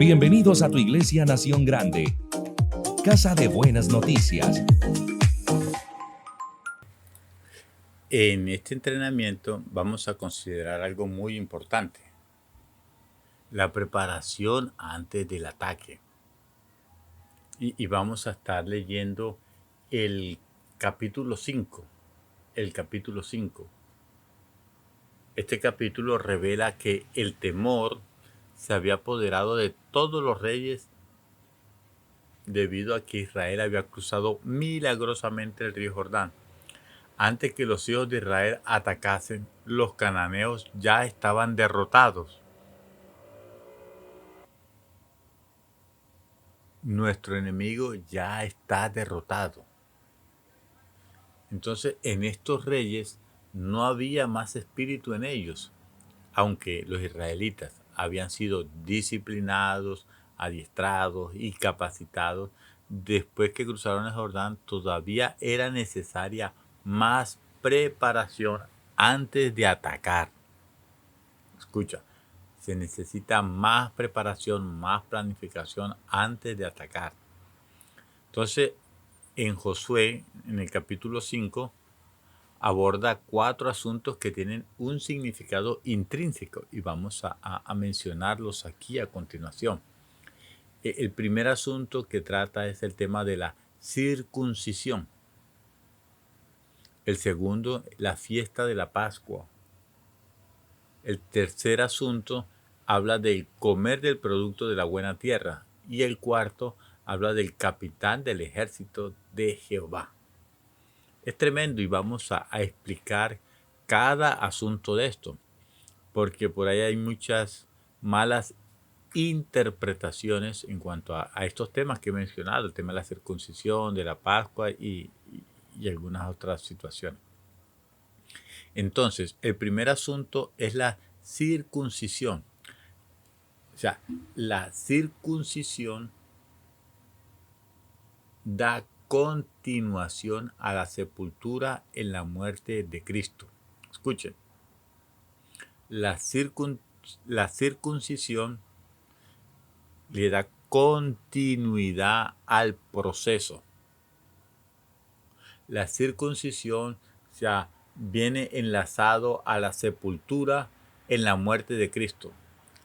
Bienvenidos a tu iglesia Nación Grande, casa de buenas noticias. En este entrenamiento vamos a considerar algo muy importante: la preparación antes del ataque. Y vamos a estar leyendo el capítulo 5. El capítulo 5. Este capítulo revela que el temor se había apoderado de todos los reyes debido a que Israel había cruzado milagrosamente el río Jordán. Antes que los hijos de Israel atacasen, los cananeos ya estaban derrotados. Nuestro enemigo ya está derrotado. Entonces, en estos reyes no había más espíritu en ellos, aunque los israelitas habían sido disciplinados, adiestrados y capacitados. Después que cruzaron el Jordán, todavía era necesaria más preparación antes de atacar. Escucha, se necesita más preparación, más planificación antes de atacar. Entonces, en Josué, en el capítulo 5, aborda 4 asuntos que tienen un significado intrínseco y vamos a mencionarlos aquí a continuación. El primer asunto que trata es el tema de la circuncisión. El segundo, la fiesta de la Pascua. El tercer asunto habla del comer del producto de la buena tierra. Y el cuarto habla del capitán del ejército de Jehová. Es tremendo y vamos a explicar cada asunto de esto, porque por ahí hay muchas malas interpretaciones en cuanto a estos temas que he mencionado, el tema de la circuncisión, de la Pascua y algunas otras situaciones. Entonces, el primer asunto es la circuncisión. O sea, la circuncisión da continuación a la sepultura en la muerte de Cristo. Escuchen, la circuncisión le da continuidad al proceso. La circuncisión, o sea, viene enlazado a la sepultura en la muerte de Cristo.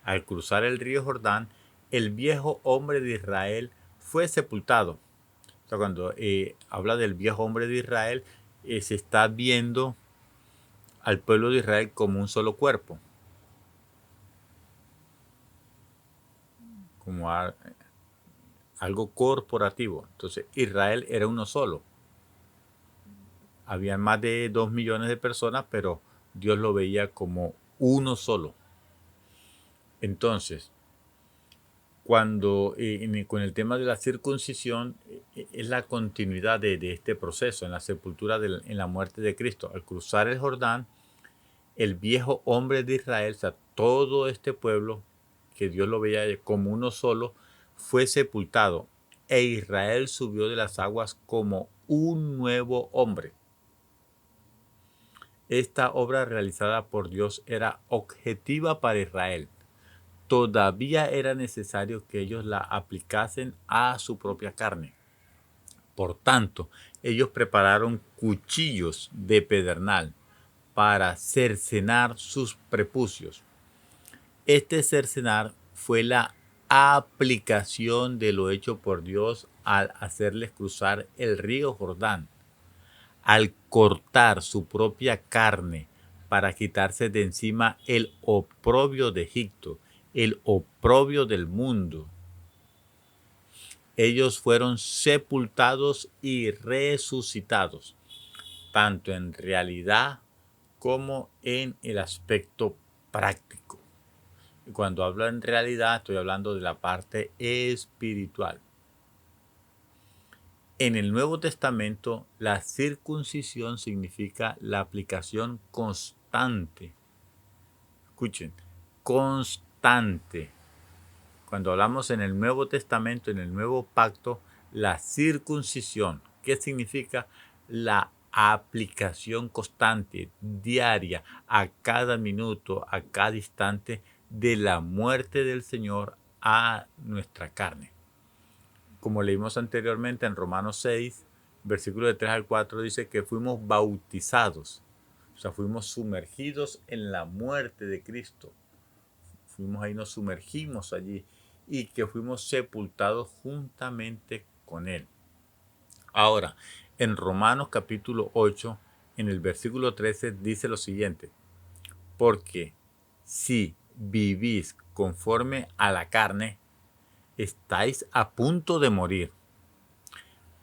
Al cruzar el río Jordán, el viejo hombre de Israel fue sepultado. O sea, cuando habla del viejo hombre de Israel, se está viendo al pueblo de Israel como un solo cuerpo, como algo corporativo. Entonces, Israel era uno solo. Había más de 2 millones de personas, pero Dios lo veía como uno solo. Entonces, cuando con el tema de la circuncisión, es la continuidad de este proceso en la sepultura, en la muerte de Cristo. Al cruzar el Jordán, el viejo hombre de Israel, o sea, todo este pueblo que Dios lo veía como uno solo, fue sepultado, e Israel subió de las aguas como un nuevo hombre. Esta obra realizada por Dios era objetiva para Israel. Todavía era necesario que ellos la aplicasen a su propia carne. Por tanto, ellos prepararon cuchillos de pedernal para cercenar sus prepucios. Este cercenar fue la aplicación de lo hecho por Dios al hacerles cruzar el río Jordán. Al cortar su propia carne para quitarse de encima el oprobio de Egipto, el oprobio del mundo. Ellos fueron sepultados y resucitados, tanto en realidad como en el aspecto práctico. Y cuando hablo en realidad, estoy hablando de la parte espiritual. En el Nuevo Testamento, la circuncisión significa la aplicación constante. Escuchen, constante. Cuando hablamos en el Nuevo Testamento, en el Nuevo Pacto, la circuncisión, ¿qué significa? La aplicación constante, diaria, a cada minuto, a cada instante, de la muerte del Señor a nuestra carne. Como leímos anteriormente en Romanos 6, versículo de 3 al 4, dice que fuimos bautizados, o sea, fuimos sumergidos en la muerte de Cristo. Fuimos ahí, nos sumergimos allí y que fuimos sepultados juntamente con Él. Ahora, en Romanos capítulo 8, en el versículo 13, dice lo siguiente: porque si vivís conforme a la carne, estáis a punto de morir.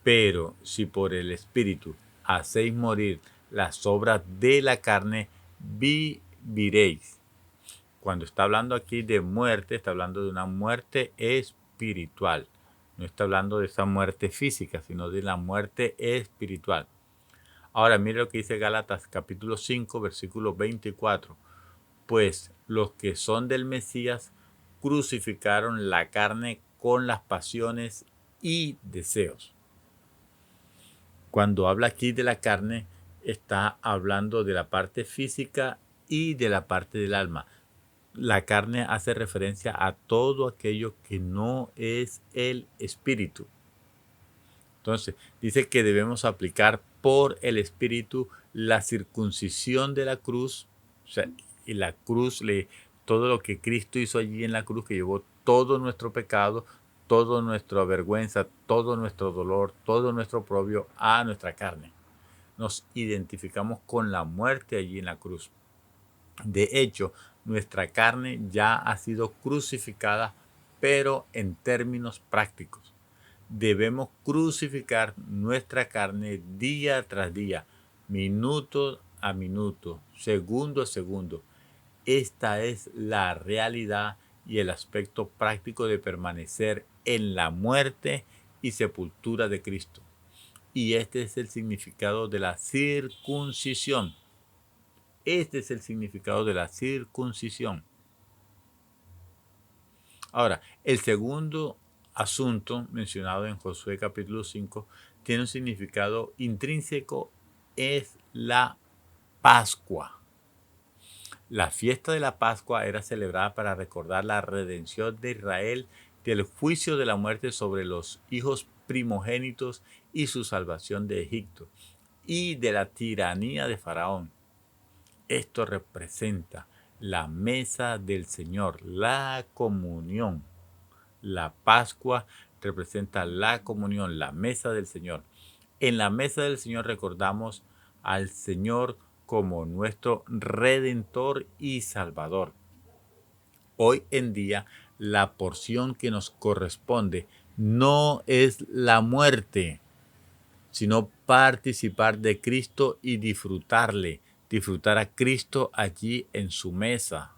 Pero si por el Espíritu hacéis morir las obras de la carne, viviréis. Cuando está hablando aquí de muerte, está hablando de una muerte espiritual. No está hablando de esa muerte física, sino de la muerte espiritual. Ahora mire lo que dice Gálatas capítulo 5, versículo 24. Pues los que son del Mesías crucificaron la carne con las pasiones y deseos. Cuando habla aquí de la carne, está hablando de la parte física y de la parte del alma. La carne hace referencia a todo aquello que no es el espíritu. Entonces, dice que debemos aplicar por el espíritu la circuncisión de la cruz, o sea, y la cruz, todo lo que Cristo hizo allí en la cruz, que llevó todo nuestro pecado, toda nuestra vergüenza, todo nuestro dolor, todo nuestro oprobio a nuestra carne. Nos identificamos con la muerte allí en la cruz. De hecho, nuestra carne ya ha sido crucificada, pero en términos prácticos. Debemos crucificar nuestra carne día tras día, minuto a minuto, segundo a segundo. Esta es la realidad y el aspecto práctico de permanecer en la muerte y sepultura de Cristo. Y este es el significado de la circuncisión. Este es el significado de la circuncisión. Ahora, el segundo asunto mencionado en Josué capítulo 5 tiene un significado intrínseco, es la Pascua. La fiesta de la Pascua era celebrada para recordar la redención de Israel del juicio de la muerte sobre los hijos primogénitos y su salvación de Egipto y de la tiranía de Faraón. Esto representa la mesa del Señor, la comunión. La Pascua representa la comunión, la mesa del Señor. En la mesa del Señor recordamos al Señor como nuestro Redentor y Salvador. Hoy en día, la porción que nos corresponde no es la muerte, sino participar de Cristo y disfrutarle, disfrutar a Cristo allí en su mesa.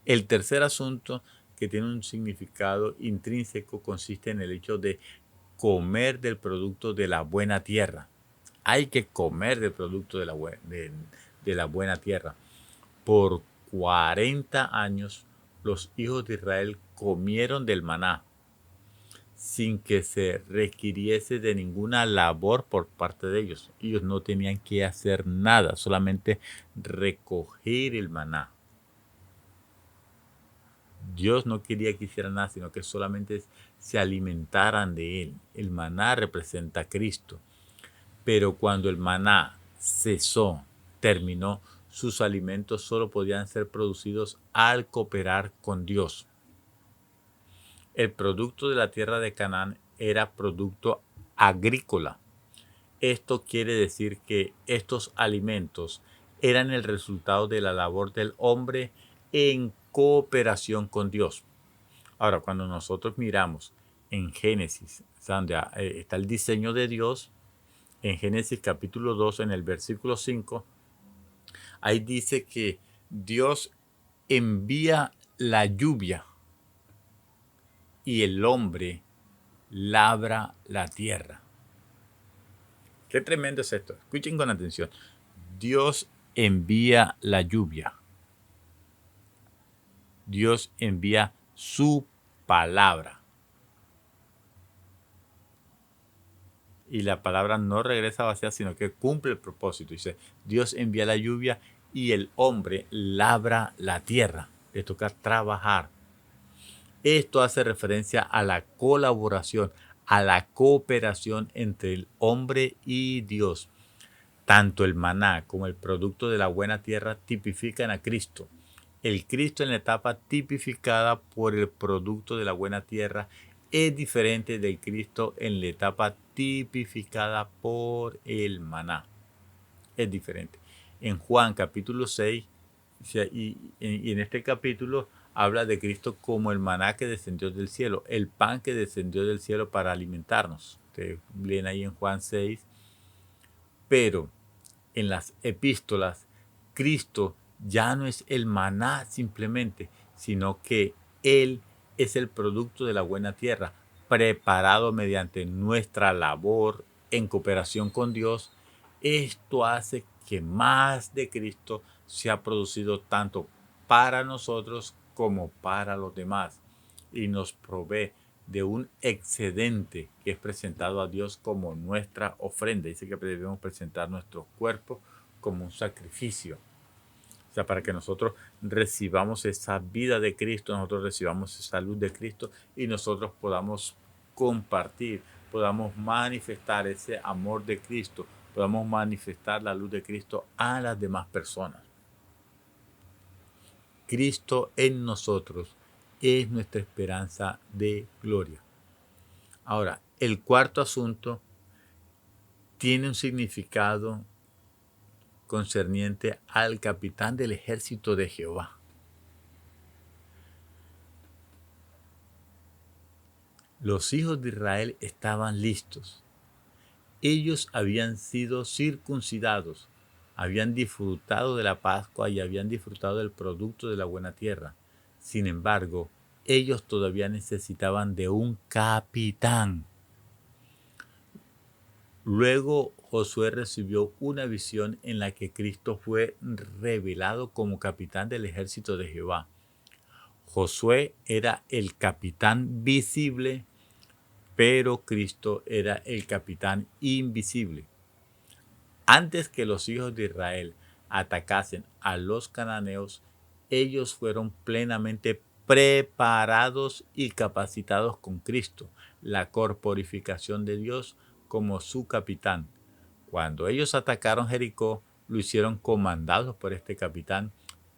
El tercer asunto, que tiene un significado intrínseco, consiste en el hecho de comer del producto de la buena tierra. Hay que comer del producto de la buena tierra. Por 40 años los hijos de Israel comieron del maná sin que se requiriese de ninguna labor por parte de ellos. Ellos no tenían que hacer nada, solamente recoger el maná. Dios no quería que hicieran nada, sino que solamente se alimentaran de él. El maná representa a Cristo. Pero cuando el maná cesó, terminó, sus alimentos solo podían ser producidos al cooperar con Dios. El producto de la tierra de Canaán era producto agrícola. Esto quiere decir que estos alimentos eran el resultado de la labor del hombre en cooperación con Dios. Ahora, cuando nosotros miramos en Génesis, donde está el diseño de Dios, en Génesis capítulo 2, en el versículo 5, ahí dice que Dios envía la lluvia y el hombre labra la tierra. Qué tremendo es esto. Escuchen con atención. Dios envía la lluvia. Dios envía su palabra. Y la palabra no regresa vacía, sino que cumple el propósito. Dice, Dios envía la lluvia y el hombre labra la tierra. Le toca trabajar. Esto hace referencia a la colaboración, a la cooperación entre el hombre y Dios. Tanto el maná como el producto de la buena tierra tipifican a Cristo. El Cristo en la etapa tipificada por el producto de la buena tierra es diferente del Cristo en la etapa tipificada por el maná. Es diferente. En Juan capítulo 6 y en este capítulo habla de Cristo como el maná que descendió del cielo, el pan que descendió del cielo para alimentarnos. Ustedes leen ahí en Juan 6. Pero en las epístolas, Cristo ya no es el maná simplemente, sino que Él es el producto de la buena tierra, preparado mediante nuestra labor en cooperación con Dios. Esto hace que más de Cristo sea producido tanto para nosotros como para los demás y nos provee de un excedente que es presentado a Dios como nuestra ofrenda. Dice que debemos presentar nuestro cuerpo como un sacrificio. O sea, para que nosotros recibamos esa vida de Cristo, nosotros recibamos esa luz de Cristo y nosotros podamos compartir, podamos manifestar ese amor de Cristo, podamos manifestar la luz de Cristo a las demás personas. Cristo en nosotros es nuestra esperanza de gloria. Ahora, el cuarto asunto tiene un significado concerniente al capitán del ejército de Jehová. Los hijos de Israel estaban listos. Ellos habían sido circuncidados, habían disfrutado de la Pascua y habían disfrutado del producto de la buena tierra. Sin embargo, ellos todavía necesitaban de un capitán. Luego Josué recibió una visión en la que Cristo fue revelado como capitán del ejército de Jehová. Josué era el capitán visible, pero Cristo era el capitán invisible. Antes que los hijos de Israel atacasen a los cananeos, ellos fueron plenamente preparados y capacitados con Cristo, la corporificación de Dios, como su capitán. Cuando ellos atacaron Jericó, lo hicieron comandados por este capitán,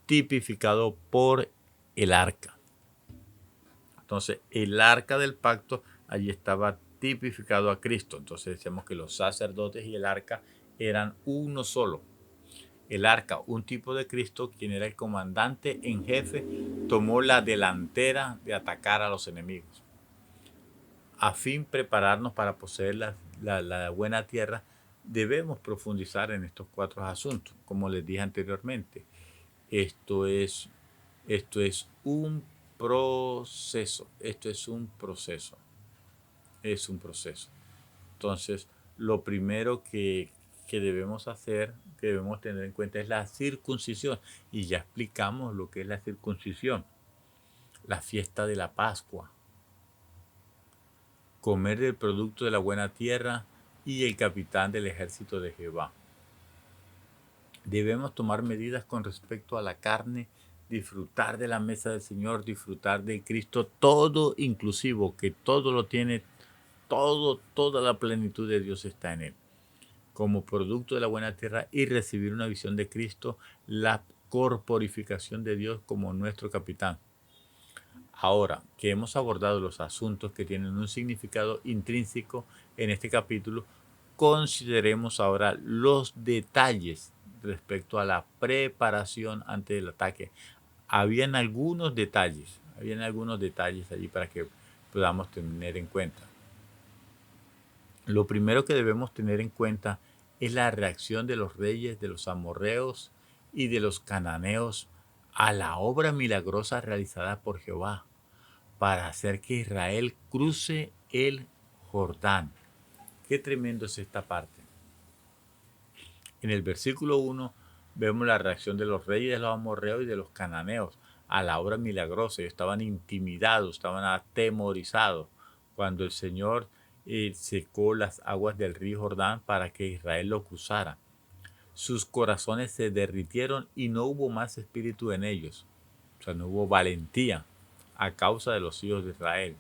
tipificado por el arca. Entonces, el arca del pacto, allí estaba tipificado a Cristo. Entonces decíamos que los sacerdotes y el arca eran uno solo. El arca, un tipo de Cristo, quien era el comandante en jefe, tomó la delantera de atacar a los enemigos. A fin de prepararnos para poseer la buena tierra, debemos profundizar en estos cuatro asuntos. Como les dije anteriormente, esto es un proceso. Esto es un proceso. Es un proceso. Entonces, lo primero que debemos hacer, que debemos tener en cuenta es la circuncisión. Y ya explicamos lo que es la circuncisión. La fiesta de la Pascua. Comer del producto de la buena tierra y el capitán del ejército de Jehová. Debemos tomar medidas con respecto a la carne, disfrutar de la mesa del Señor, disfrutar de Cristo, todo inclusivo, que todo lo tiene, toda la plenitud de Dios está en él. Como producto de la buena tierra y recibir una visión de Cristo, la corporificación de Dios como nuestro capitán. Ahora que hemos abordado los asuntos que tienen un significado intrínseco en este capítulo, consideremos ahora los detalles respecto a la preparación antes del ataque. Habían algunos detalles allí para que podamos tener en cuenta. Lo primero que debemos tener en cuenta es la reacción de los reyes, de los amorreos y de los cananeos a la obra milagrosa realizada por Jehová para hacer que Israel cruce el Jordán. Qué tremendo es esta parte. En el versículo 1 vemos la reacción de los reyes de los amorreos y de los cananeos a la obra milagrosa. Ellos estaban intimidados, estaban atemorizados cuando el Señor secó las aguas del río Jordán para que Israel lo cruzara. Sus corazones se derritieron y no hubo más espíritu en ellos. O sea, no hubo valentía. a causa de los hijos de Israel.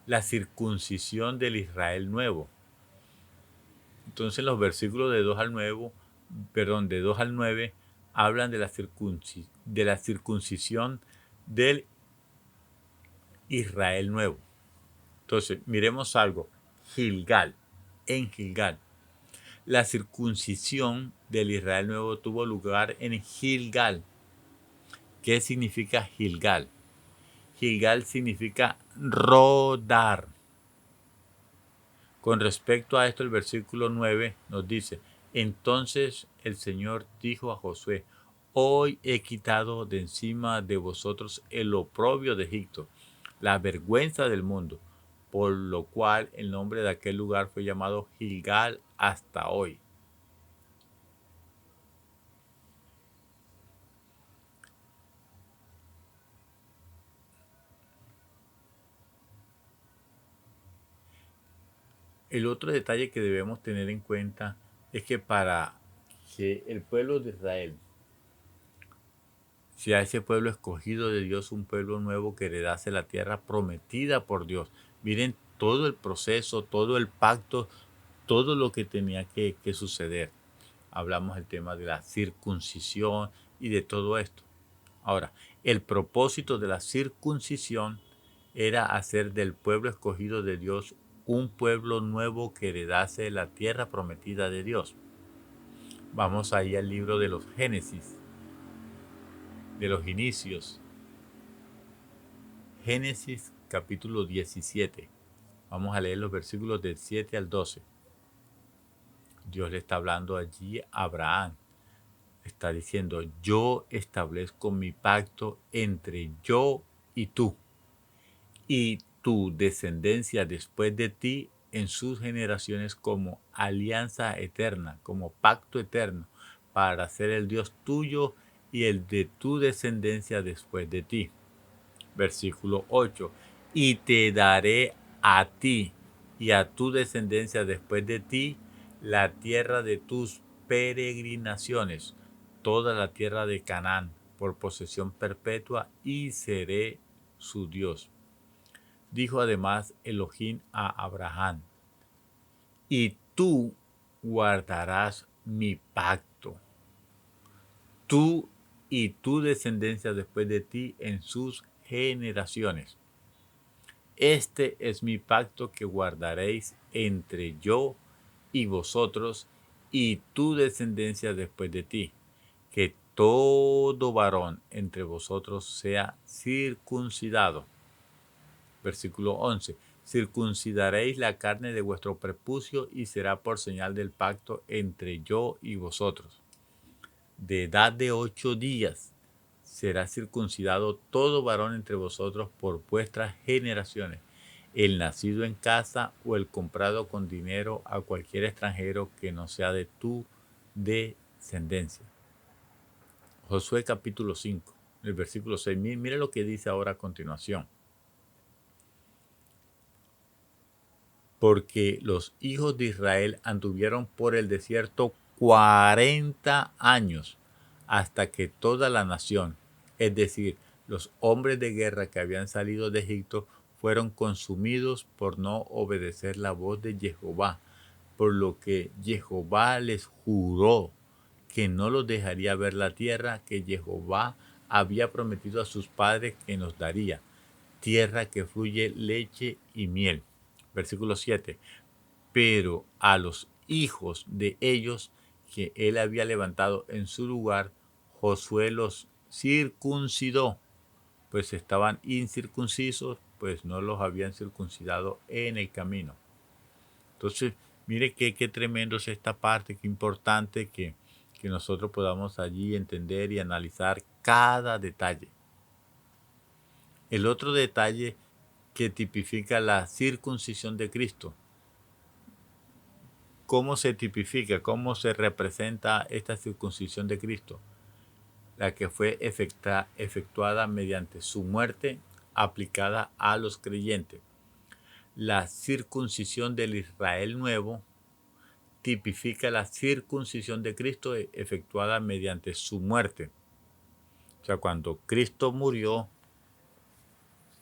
La circuncisión del Israel nuevo. Entonces los versículos de 2 al 9 hablan de la circuncisión del Israel nuevo. Entonces, miremos algo. En Gilgal. La circuncisión del Israel nuevo tuvo lugar en Gilgal. ¿Qué significa Gilgal? Gilgal significa rodar. Con respecto a esto, el versículo 9 nos dice: entonces el Señor dijo a Josué: hoy he quitado de encima de vosotros el oprobio de Egipto, la vergüenza del mundo, por lo cual el nombre de aquel lugar fue llamado Gilgal hasta hoy. El otro detalle que debemos tener en cuenta es que para que el pueblo de Israel sea ese pueblo escogido de Dios, un pueblo nuevo que heredase la tierra prometida por Dios, miren todo el proceso, todo el pacto, todo lo que tenía que suceder. Hablamos del tema de la circuncisión y de todo esto. Ahora, el propósito de la circuncisión era hacer del pueblo escogido de Dios un pueblo nuevo que heredase la tierra prometida de Dios. Vamos ahí al libro de los Génesis, de los inicios. Génesis capítulo 17. Vamos a leer los versículos del 7 al 12. Dios le está hablando allí a Abraham. Está diciendo: yo establezco mi pacto entre yo y tú, y tu descendencia después de ti en sus generaciones, como alianza eterna, como pacto eterno, para ser el Dios tuyo y el de tu descendencia después de ti. Versículo 8. Y te daré a ti y a tu descendencia después de ti la tierra de tus peregrinaciones, toda la tierra de Canaán, por posesión perpetua, y seré su Dios. Dijo además Elohim a Abraham: y tú guardarás mi pacto, tú y tu descendencia después de ti en sus generaciones. Este es mi pacto que guardaréis entre yo y vosotros y tu descendencia después de ti, que todo varón entre vosotros sea circuncidado. Versículo 11. Circuncidaréis la carne de vuestro prepucio y será por señal del pacto entre yo y vosotros. De edad de 8 días será circuncidado todo varón entre vosotros por vuestras generaciones, el nacido en casa o el comprado con dinero a cualquier extranjero que no sea de tu descendencia. Josué capítulo 5, el versículo 6. Mire lo que dice ahora a continuación. Porque los hijos de Israel anduvieron por el desierto 40 años hasta que toda la nación, es decir, los hombres de guerra que habían salido de Egipto, fueron consumidos por no obedecer la voz de Jehová, por lo que Jehová les juró que no los dejaría ver la tierra que Jehová había prometido a sus padres que nos daría, tierra que fluye leche y miel. Versículo 7. Pero a los hijos de ellos que él había levantado en su lugar, Josué los circuncidó, pues estaban incircuncisos, pues no los habían circuncidado en el camino. Entonces, mire qué tremendo es esta parte, qué importante que nosotros podamos allí entender y analizar cada detalle. El otro detalle que tipifica la circuncisión de Cristo. ¿Cómo se tipifica? ¿Cómo se representa esta circuncisión de Cristo? La que fue efectuada mediante su muerte aplicada a los creyentes. La circuncisión del Israel nuevo tipifica la circuncisión de Cristo efectuada mediante su muerte. O sea, cuando Cristo murió,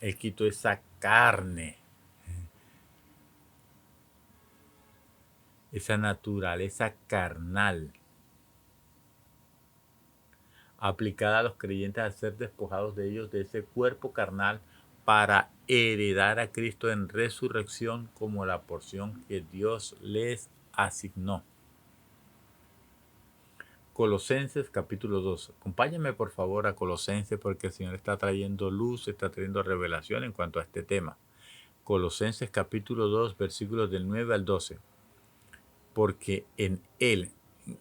Él quitó esa carne, esa naturaleza carnal aplicada a los creyentes al ser despojados de ellos, de ese cuerpo carnal, para heredar a Cristo en resurrección como la porción que Dios les asignó. Colosenses capítulo 2. Acompáñame por favor a Colosenses porque el Señor está trayendo luz, está trayendo revelación en cuanto a este tema. Colosenses capítulo 2, versículos del 9 al 12. Porque en Él,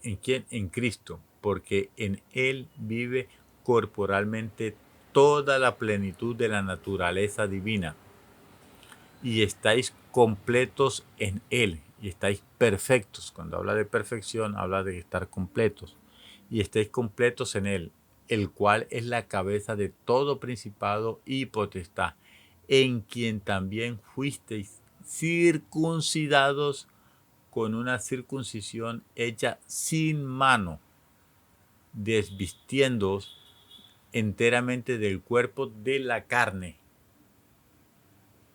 ¿en quién? En Cristo, porque en Él vive corporalmente toda la plenitud de la naturaleza divina. Y estáis completos en Él, y estáis perfectos. Cuando habla de perfección, habla de estar completos. Y estáis completos en Él, el cual es la cabeza de todo principado y potestad, en quien también fuisteis circuncidados con una circuncisión hecha sin mano, desvistiéndoos enteramente del cuerpo de la carne,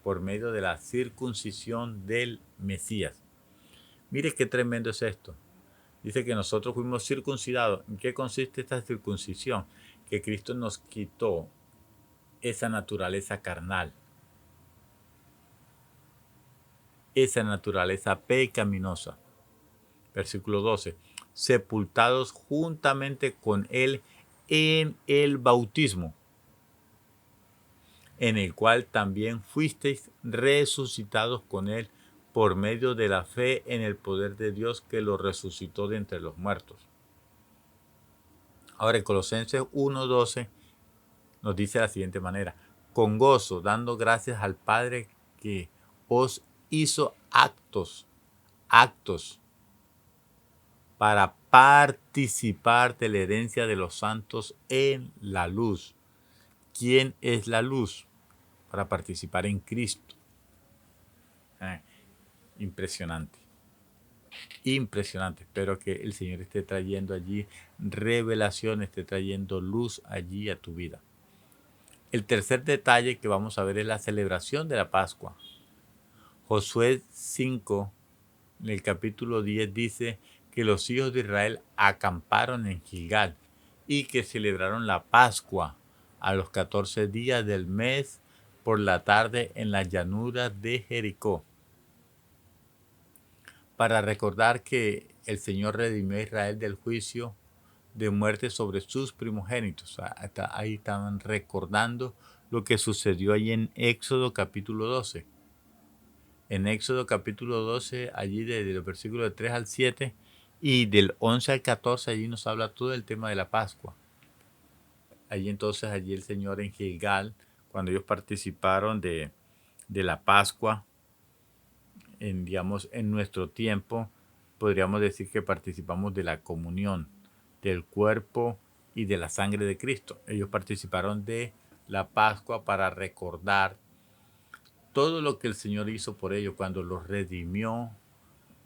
por medio de la circuncisión del Mesías. Mire qué tremendo es esto. Dice que nosotros fuimos circuncidados. ¿En qué consiste esta circuncisión? Que Cristo nos quitó esa naturaleza carnal, esa naturaleza pecaminosa. Versículo 12. Sepultados juntamente con Él en el bautismo, en el cual también fuisteis resucitados con Él por medio de la fe en el poder de Dios que lo resucitó de entre los muertos. Ahora en Colosenses 1:12 nos dice de la siguiente manera: con gozo, dando gracias al Padre que os hizo aptos para participar de la herencia de los santos en la luz. ¿Quién es la luz? Para participar en Cristo. Impresionante. Impresionante. Espero que el Señor esté trayendo allí revelación, esté trayendo luz allí a tu vida. El tercer detalle que vamos a ver es la celebración de la Pascua. Josué 5, en el capítulo 10, dice que los hijos de Israel acamparon en Gilgal y que celebraron la Pascua a los 14 días del mes por la tarde en las llanuras de Jericó, para recordar que el Señor redimió a Israel del juicio de muerte sobre sus primogénitos. Ahí estaban recordando lo que sucedió ahí en Éxodo capítulo 12. En Éxodo capítulo 12, allí desde los versículos 3 al 7 y del 11 al 14, allí nos habla todo el tema de la Pascua. Allí entonces, allí el Señor en Gilgal, cuando ellos participaron de la Pascua, en nuestro tiempo, podríamos decir que participamos de la comunión, del cuerpo y de la sangre de Cristo. Ellos participaron de la Pascua para recordar todo lo que el Señor hizo por ellos cuando los redimió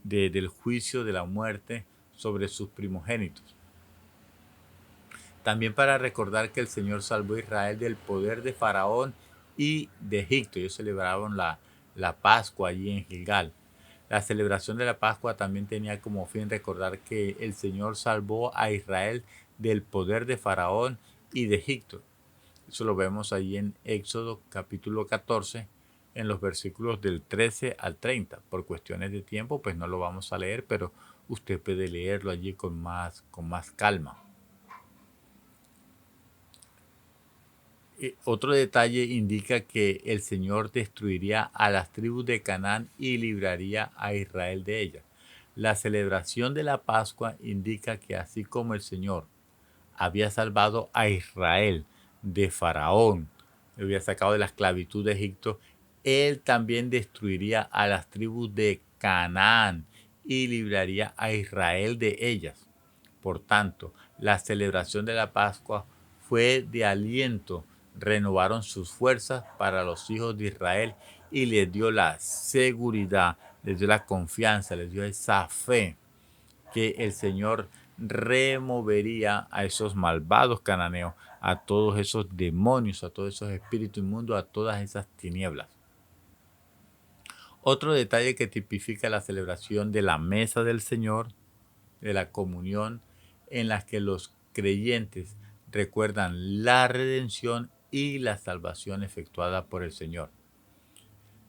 del juicio de la muerte sobre sus primogénitos. También para recordar que el Señor salvó a Israel del poder de Faraón y de Egipto. Ellos celebraron la Pascua allí en Gilgal. La celebración de la Pascua también tenía como fin recordar que el Señor salvó a Israel del poder de Faraón y de Egipto. Eso lo vemos allí en Éxodo capítulo 14, en los versículos del 13 al 30. Por cuestiones de tiempo, pues no lo vamos a leer, pero usted puede leerlo allí con más calma. Otro detalle indica que el Señor destruiría a las tribus de Canaán y libraría a Israel de ellas. La celebración de la Pascua indica que así como el Señor había salvado a Israel de Faraón, lo había sacado de la esclavitud de Egipto, Él también destruiría a las tribus de Canaán y libraría a Israel de ellas. Por tanto, la celebración de la Pascua fue de aliento. Renovaron sus fuerzas para los hijos de Israel y les dio la seguridad, les dio la confianza, les dio esa fe que el Señor removería a esos malvados cananeos, a todos esos demonios, a todos esos espíritus inmundos, a todas esas tinieblas. Otro detalle que tipifica la celebración de la mesa del Señor, de la comunión, en la que los creyentes recuerdan la redención y la salvación efectuada por el Señor.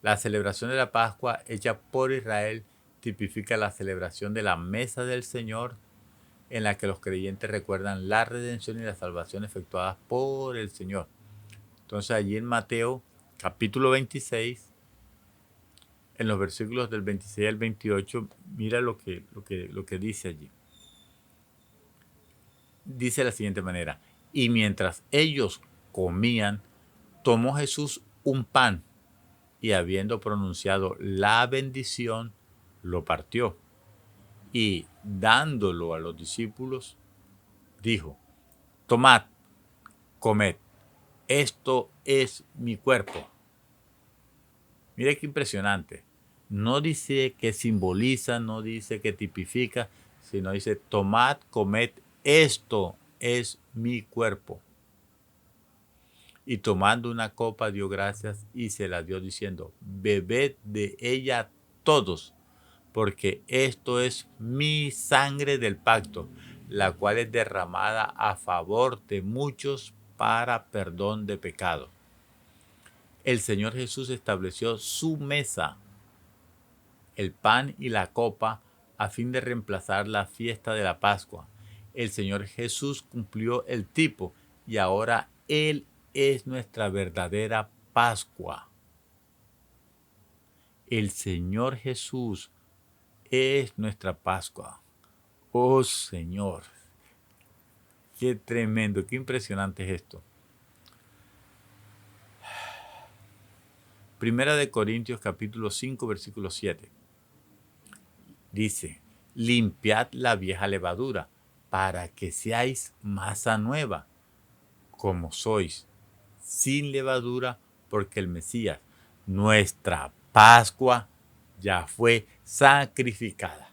La celebración de la Pascua hecha por Israel tipifica la celebración de la mesa del Señor, en la que los creyentes recuerdan la redención y la salvación efectuadas por el Señor. Entonces allí en Mateo capítulo 26, en los versículos del 26 al 28, mira lo que dice allí. Dice de la siguiente manera: y mientras ellos comían, tomó Jesús un pan y habiendo pronunciado la bendición, lo partió y dándolo a los discípulos, dijo: tomad, comed, esto es mi cuerpo. Mire qué impresionante. No dice que simboliza, no dice que tipifica, sino dice: tomad, comed, esto es mi cuerpo. Y tomando una copa dio gracias y se la dio diciendo: bebed de ella todos, porque esto es mi sangre del pacto, la cual es derramada a favor de muchos para perdón de pecados. El Señor Jesús estableció su mesa, el pan y la copa, a fin de reemplazar la fiesta de la Pascua. El Señor Jesús cumplió el tipo y ahora Él es nuestra verdadera Pascua. El Señor Jesús es nuestra Pascua. Oh Señor, qué tremendo, qué impresionante es esto. Primera de Corintios capítulo 5 versículo 7. Dice: limpiad la vieja levadura para que seáis masa nueva, como sois, sin levadura, porque el Mesías, nuestra Pascua, ya fue sacrificada.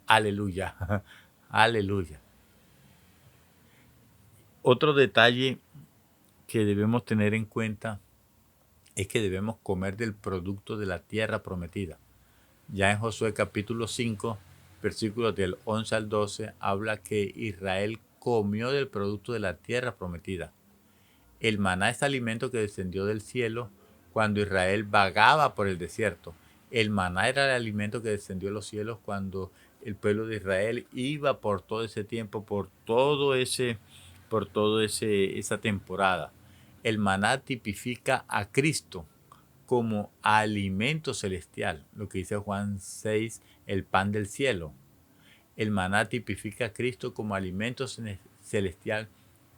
Aleluya, aleluya. Otro detalle que debemos tener en cuenta es que debemos comer del producto de la tierra prometida. Ya en Josué capítulo 5, versículos del 11 al 12, habla que Israel comió del producto de la tierra prometida. El maná es alimento que descendió del cielo cuando Israel vagaba por el desierto. El maná era el alimento que descendió de los cielos cuando el pueblo de Israel iba por todo ese tiempo, por esa temporada. El maná tipifica a Cristo como alimento celestial, lo que dice Juan 6, el pan del cielo. El maná tipifica a Cristo como alimento celestial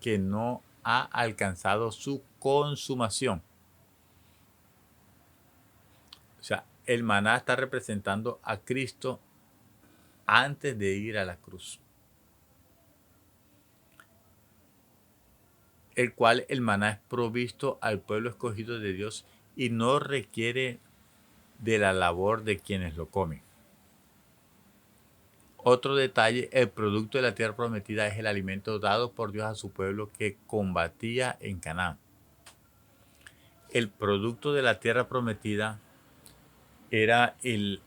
que no ha alcanzado su consumación. O sea, el maná está representando a Cristo antes de ir a la cruz. El cual el maná es provisto al pueblo escogido de Dios y no requiere de la labor de quienes lo comen. Otro detalle: el producto de la tierra prometida es el alimento dado por Dios a su pueblo que combatía en Canaán. El producto de la tierra prometida era el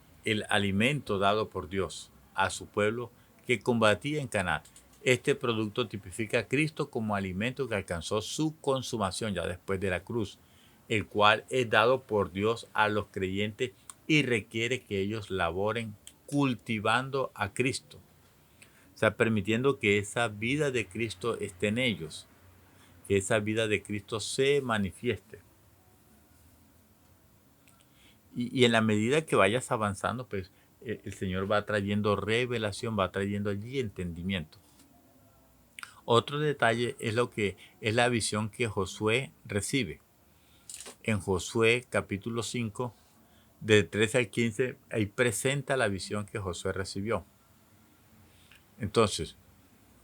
alimento dado por Dios a su pueblo que combatía en Canaán. Este producto tipifica a Cristo como alimento que alcanzó su consumación ya después de la cruz, el cual es dado por Dios a los creyentes y requiere que ellos laboren cultivando a Cristo. O sea, permitiendo que esa vida de Cristo esté en ellos, que esa vida de Cristo se manifieste. Y en la medida que vayas avanzando, pues el Señor va trayendo revelación, va trayendo allí entendimiento. Otro detalle es lo que es la visión que Josué recibe. En Josué capítulo 5, del 13 al 15, ahí presenta la visión que Josué recibió. Entonces,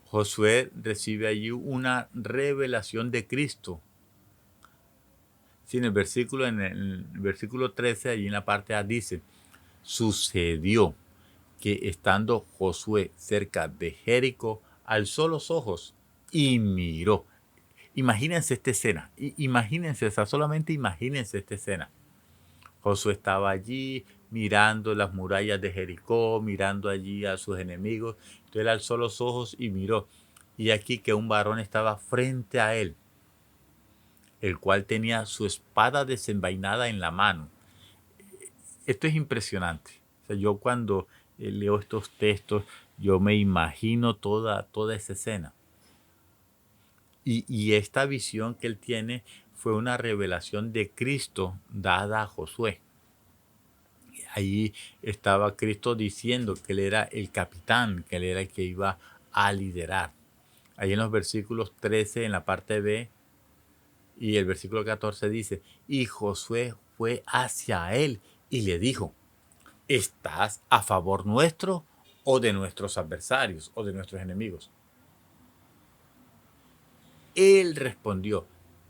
Josué recibe allí una revelación de Cristo. Sí, en el versículo 13, allí en la parte A dice: sucedió que estando Josué cerca de Jericó, alzó los ojos y miró. Imagínense esta escena. Imagínense, o sea, solamente imagínense esta escena. Josué estaba allí mirando las murallas de Jericó, mirando allí a sus enemigos. Entonces él alzó los ojos y miró. Y aquí que un varón estaba frente a él, el cual tenía su espada desenvainada en la mano. Esto es impresionante. O sea, yo cuando leo estos textos, yo me imagino toda esa escena. Y esta visión que él tiene fue una revelación de Cristo dada a Josué. Ahí estaba Cristo diciendo que él era el capitán, que él era el que iba a liderar. Ahí en los versículos 13, en la parte B, y el versículo 14 dice, y Josué fue hacia él y le dijo, ¿estás a favor nuestro o de nuestros adversarios o de nuestros enemigos? Él respondió,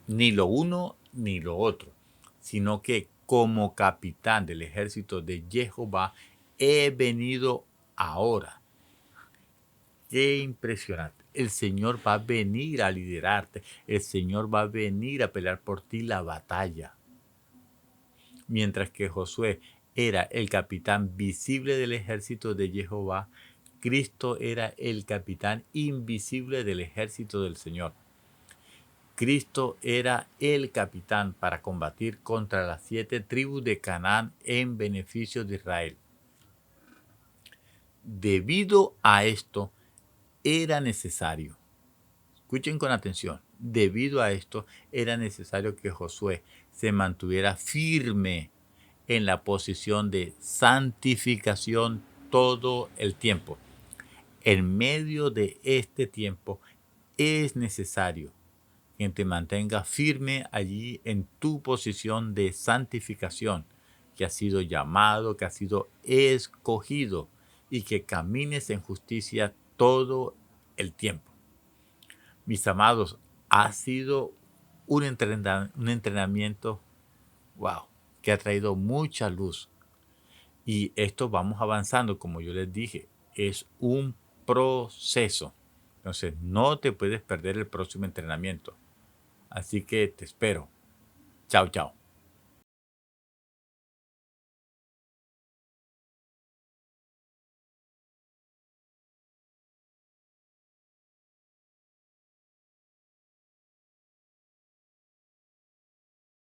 ni lo uno ni lo otro, sino que como capitán del ejército de Jehová he venido ahora. Qué impresionante. El Señor va a venir a liderarte. El Señor va a venir a pelear por ti la batalla. Mientras que Josué era el capitán visible del ejército de Jehová, Cristo era el capitán invisible del ejército del Señor. Cristo era el capitán para combatir contra las 7 tribus de Canaán en beneficio de Israel. Debido a esto, era necesario, escuchen con atención, debido a esto era necesario que Josué se mantuviera firme en la posición de santificación todo el tiempo. En medio de este tiempo es necesario que te mantengas firme allí en tu posición de santificación, que has sido llamado, que has sido escogido y que camines en justicia todo el tiempo. Mis amados, ha sido un entrenamiento, wow, que ha traído mucha luz. Y esto vamos avanzando, como yo les dije, es un proceso. Entonces, no te puedes perder el próximo entrenamiento. Así que te espero. Chao, chao.